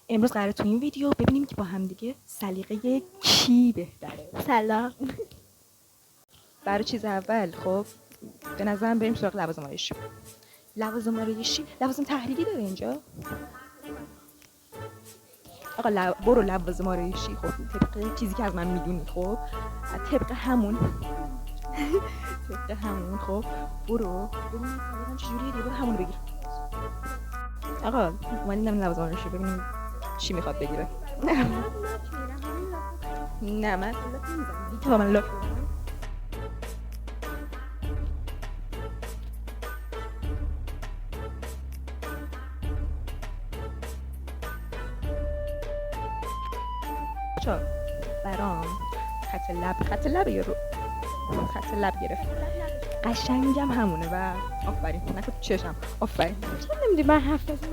امروز قراره تو این ویدیو ببینیم که با هم دیگه سلیقه کی بهتره. سلام. برای چیز اول خب به نظرم بریم سراغ لوازم آرایشی. لوازم تحریری داره اینجا. آقا برو لوازم آرایشی. خب طبق چیزی که از من میدونی خب طبق همون خب برو ببین سلیقه‌م چجوریه دیگه، برو همون بگیر. آقا اومدیم لوازم آرایشی ببینیم چی میخواد بگیره. نه من لاک نمیزنم دیگه، من لاک میزنم. چا برام خط لب یا رو خط لب گرفت. قشنگم همونه و آفرین نکن چشم. آفرین نمیدونی من حرف بزنم.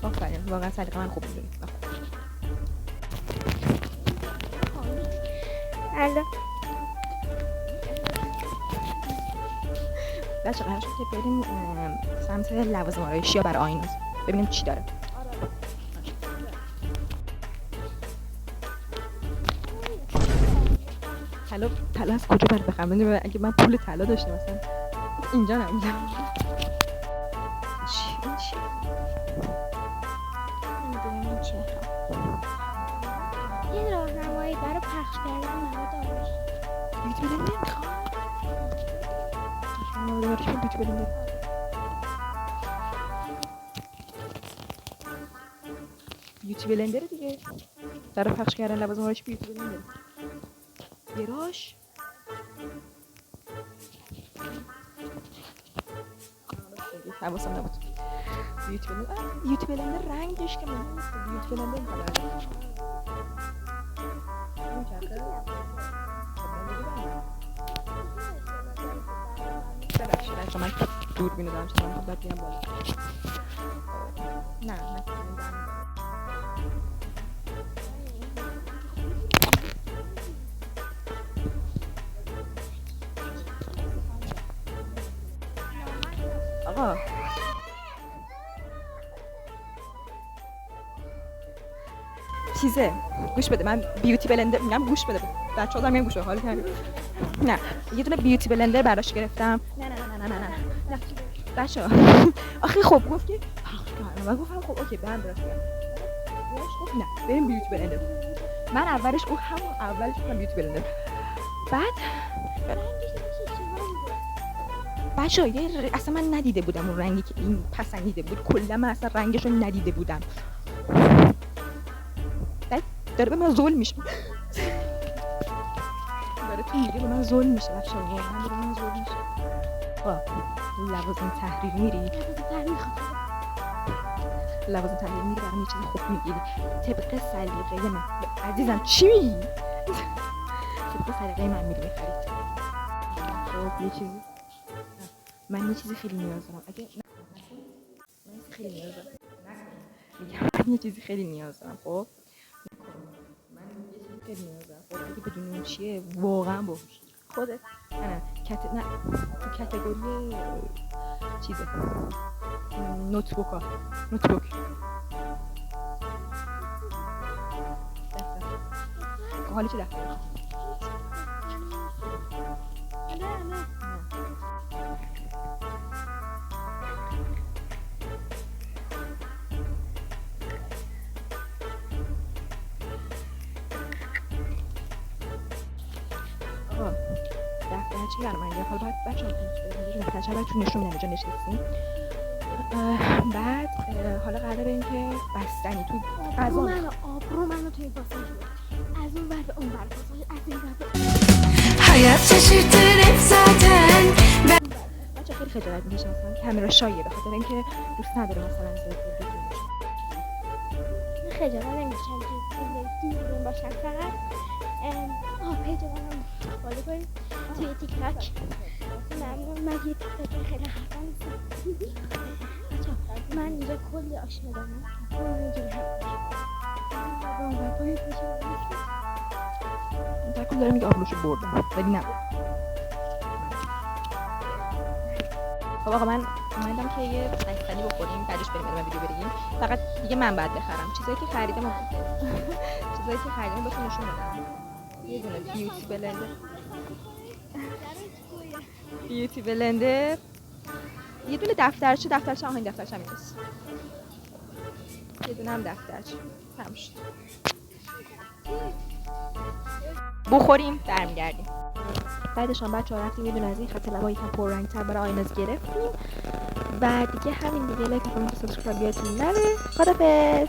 آفرین واقعا سلیقه من خوب میدونی. الو بچه قرار شد که بریم سمت لوازم آرایشی یا برای آیناز ببینیم چی داره. طلا از کجا باید بخرم؟ اگه من پول طلا داشتم مثلا اینجا نمیدم. چی؟ نمیدونم چه یه راهنمایی برای پخش کردن مواد آرایشی. بیوتی بلندر میخوام. بیوتی بلندر بیوتی بلندر دیگه برای پخش کردن لوازم آرایشی. بیوتی بلندر گراش حواسم نبود. بیوتی بلندر رنگش که مهم نیست. بیوتی بلندر میخواد این چرخه ببخشید من دوربینو دارم چون من باید بیام بالا. نه آقا چیزه گوش بده. من بیوتی بلندر میگم گوش بده. بچه‌ها دارن میگن گوش بده. حالا نه یه دونه بیوتی بلندر براش گرفتم. نه بچه‌ها آخه خب گفت که من گفتم خب اوکی برام براش گرفتم. گفت نه بریم بیوتی بلندر. من اولش گفتم بیوتی بلندر. بعد بچه‌ها اصلا من ندیده بودم اون رنگی که این پسندیده بود. کلا من اصلا رنگش رو ندیده بودم. داره به من ظلم میشه. داره تو میگه به من ظلم میشه. بچه‌ها واقعا داره به من ظلم میشه. لوازم تحریری میری برام یه چیز خوب میگیری طبق سلیقه من. عزیزم چی میگی؟ طبق سلیقه من میری میخرید. خب من یه چیزی خیلی نیاز دارم. من یه چیزی خیلی نیاز دارم. خب اگه بدون اون چیه واقعا باهوش خودت. نه تو کاتگوری چیزه نوتبوک حالی چه دفتر دفترچه برای من گرفت. حالا باید بچه‌ها دفترچه باید تو نشون میدم اینجا نشستیم. بعد حالا قراره بریم که بستنی تو غذا آبرو منو توی پاساژ از اون ور به اون ور پاساژ از این ور حیات ششیرتره zaten بچه‌ها خیلی خجالت می‌کشم مثلا کامرا شایه به خاطر اینکه دوست نداره مثلا زیاد بگم. خجالت نمی‌کشم که دور باشم. فقط پیج منم فالو کنید توی تیک تاک. ممنون. من یه تیک تاک خیلی خفن هستم. من اینجا کلی آشنا دارم. تکون داره میگه آبروشو بردم ولی نه. خب آقا من اومدم که یه نستنی بخوریم بعدش بریم ادامه ویدیو بگیریم. فقط دیگه من بعد بخرم چیزایی که خریدم چیزایی که خریدم بهتون نشون بدم. یه دونه بیوتی بلندر، یه دونه دفترچه آهنگ دفترچه هم اینجاست، یه دونه هم دفترچه. تموم شد. بخوریم برمیگردیم. بعدش هم بچه‌ها رفتیم یه دونه از این خط لبا یکم پررنگ‌تر برای آیناز گرفتیم و دیگه همین دیگه. لایک، کامنت و سابسکرایب یادتون نره. خدافظ.